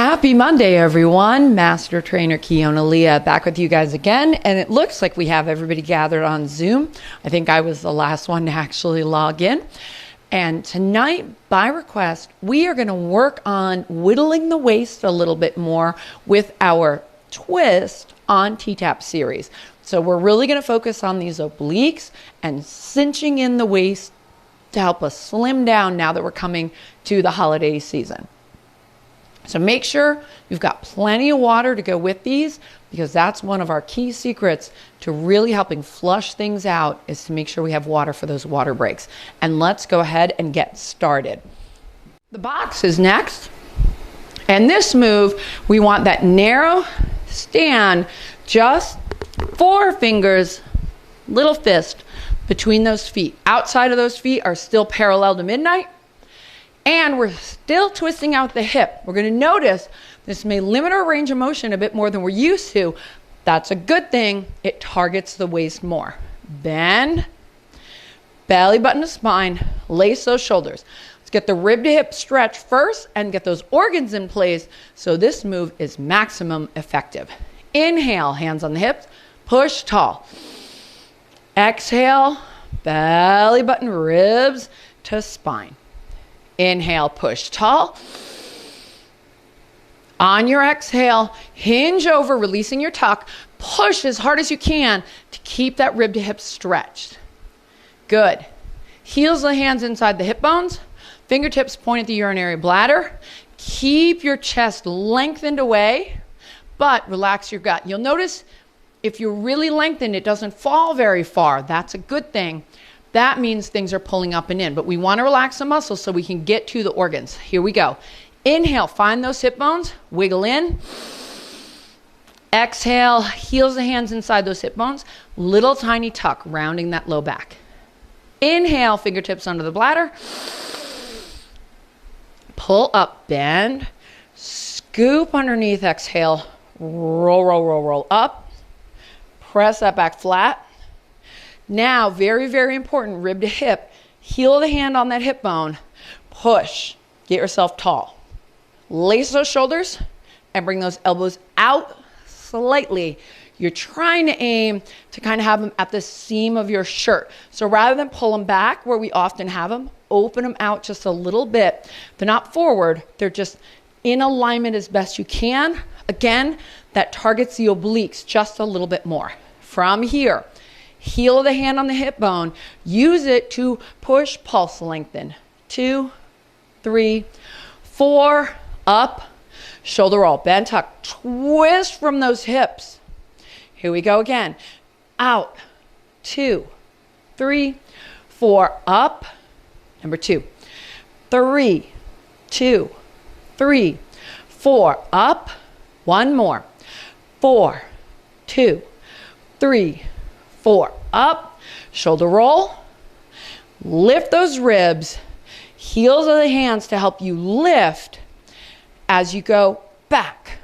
Happy Monday, everyone. Master Trainer Kiona Leah back with you guys again. And it looks like we have everybody gathered on Zoom. I think I was the last one to actually log in. And tonight, by request, we are going to work on whittling the waist a little bit more with our twist on T-Tapp series. So we're really going to focus on these obliques and cinching in the waist to help us slim down now that we're coming to the holiday season. So make sure you've got plenty of water to go with these, because that's one of our key secrets to really helping flush things out, is to make sure we have water for those water breaks. And let's go ahead and get started. The box is next. And this move, we want that narrow stand, just 4 fingers, little fist between those feet. Outside of those feet are still parallel to midnight. And we're still twisting out the hip. We're going to notice this may limit our range of motion a bit more than we're used to. That's a good thing. It targets the waist more. Bend, belly button to spine, lace those shoulders. Let's get the rib to hip stretch first and get those organs in place so this move is maximum effective. Inhale, hands on the hips, push tall. Exhale, belly button, ribs to spine. Inhale, push tall. On your exhale, hinge over, releasing your tuck. Push as hard as you can to keep that rib to hip stretched. Good. Heels of the hands inside the hip bones. Fingertips point at the urinary bladder. Keep your chest lengthened away, but relax your gut. You'll notice if you're really lengthened, it doesn't fall very far. That's a good thing. That means things are pulling up and in, but we want to relax the muscles so we can get to the organs. Here we go. Inhale, find those hip bones, wiggle in. Exhale, heels the hands inside those hip bones, little tiny tuck, rounding that low back. Inhale, fingertips under the bladder. Pull up, bend, scoop underneath, exhale, roll, roll, roll, roll up. Press that back flat. Now, very, very important, rib to hip. Heel of the hand on that hip bone. Push. Get yourself tall. Lace those shoulders and bring those elbows out slightly. You're trying to aim to kind of have them at the seam of your shirt. So rather than pull them back where we often have them, open them out just a little bit. They're not forward. They're just in alignment as best you can. Again, that targets the obliques just a little bit more. From here, heel of the hand on the hip bone. Use it to push, pulse, lengthen. 2, 3, 4, up, shoulder roll, bend, tuck, twist from those hips. Here we go again. Out, 2, 3, 4, up. Number 2, 3, 2, 3, 4, up. One more. 4, 2, 3, 4, up, shoulder roll, lift those ribs, heels of the hands to help you lift as you go back.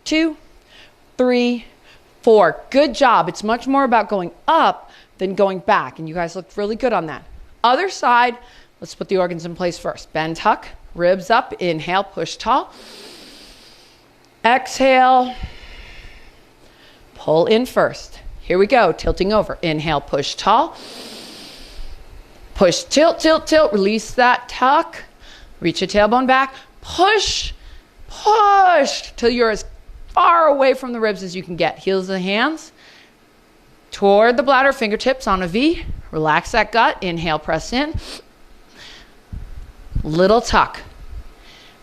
2, 3, 4. Good job. It's much more about going up than going back, and you guys looked really good on that. Other side, let's put the organs in place first. Bend, tuck, ribs up, inhale, push tall. Exhale, pull in first. Here we go, tilting over. Inhale, push tall. Push, tilt, tilt, tilt. Release that tuck. Reach your tailbone back. Push, push till you're as far away from the ribs as you can get. Heels of the hands toward the bladder, fingertips on a V. Relax that gut. Inhale, press in. Little tuck.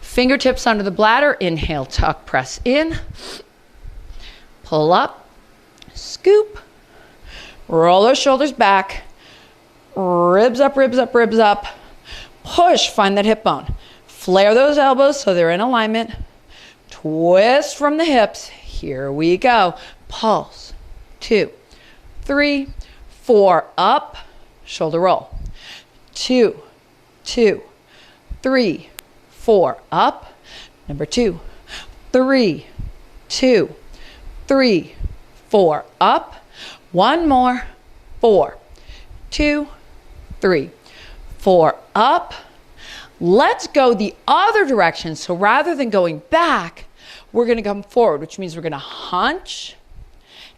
Fingertips under the bladder. Inhale, tuck, press in. Pull up. Scoop, roll those shoulders back, ribs up, ribs up, ribs up, push, find that hip bone, flare those elbows so they're in alignment, twist from the hips, here we go, pulse, 2, 3, 4, up, shoulder roll, 2, 2, 3, 4, up, number 2, 3, 2, 3, 4, up, one more, 4, 2, 3, 4, up. Let's go the other direction. So rather than going back, we're going to come forward, which means we're going to hunch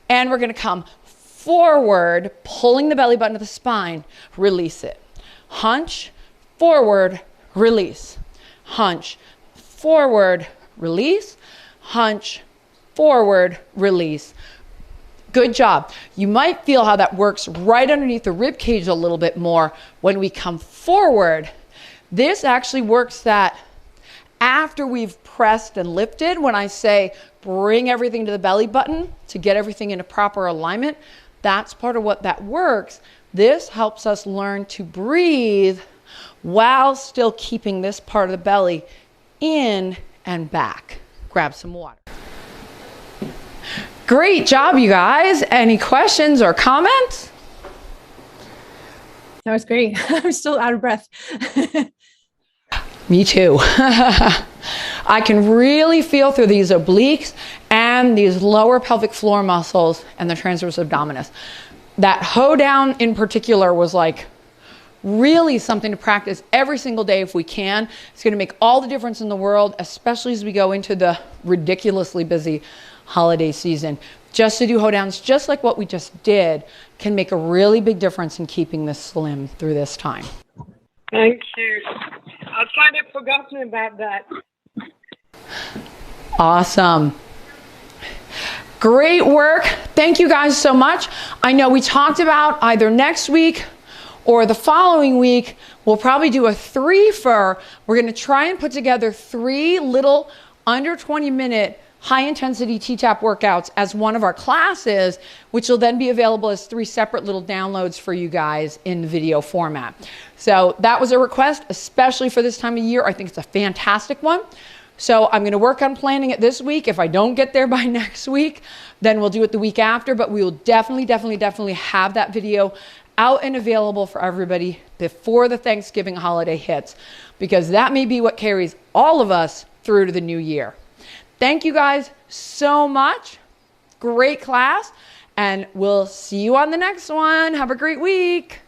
and we're going to come forward, pulling the belly button to the spine, release it. Hunch, forward, release. Hunch, forward, release. Hunch, forward, release. Good job. You might feel how that works right underneath the rib cage a little bit more when we come forward. This actually works that after we've pressed and lifted, when I say bring everything to the belly button to get everything into proper alignment, that's part of what that works. This helps us learn to breathe while still keeping this part of the belly in and back. Grab some water. Great job, you guys. Any questions or comments? That was great. I'm still out of breath. Me too. I can really feel through these obliques and these lower pelvic floor muscles and the transverse abdominis. That hoe down in particular was like really something to practice every single day if we can. It's going to make all the difference in the world, especially as we go into the ridiculously busy holiday season. Just to do hoe downs, just like what we just did, can make a really big difference in keeping this slim through this time. Thank you. I've kind of forgotten about that. Awesome. Great work. Thank you guys so much. I know we talked about either next week or the following week, we'll probably do a three-fer. We're going to try and put together 3 little under 20-minute high-intensity T-Tapp workouts as one of our classes, which will then be available as 3 separate little downloads for you guys in video format. So that was a request, especially for this time of year. I think it's a fantastic one. So I'm going to work on planning it this week. If I don't get there by next week, then we'll do it the week after. But we will definitely have that video out and available for everybody before the Thanksgiving holiday hits, because that may be what carries all of us through to the new year. Thank you guys so much. Great class. And we'll see you on the next one. Have a great week.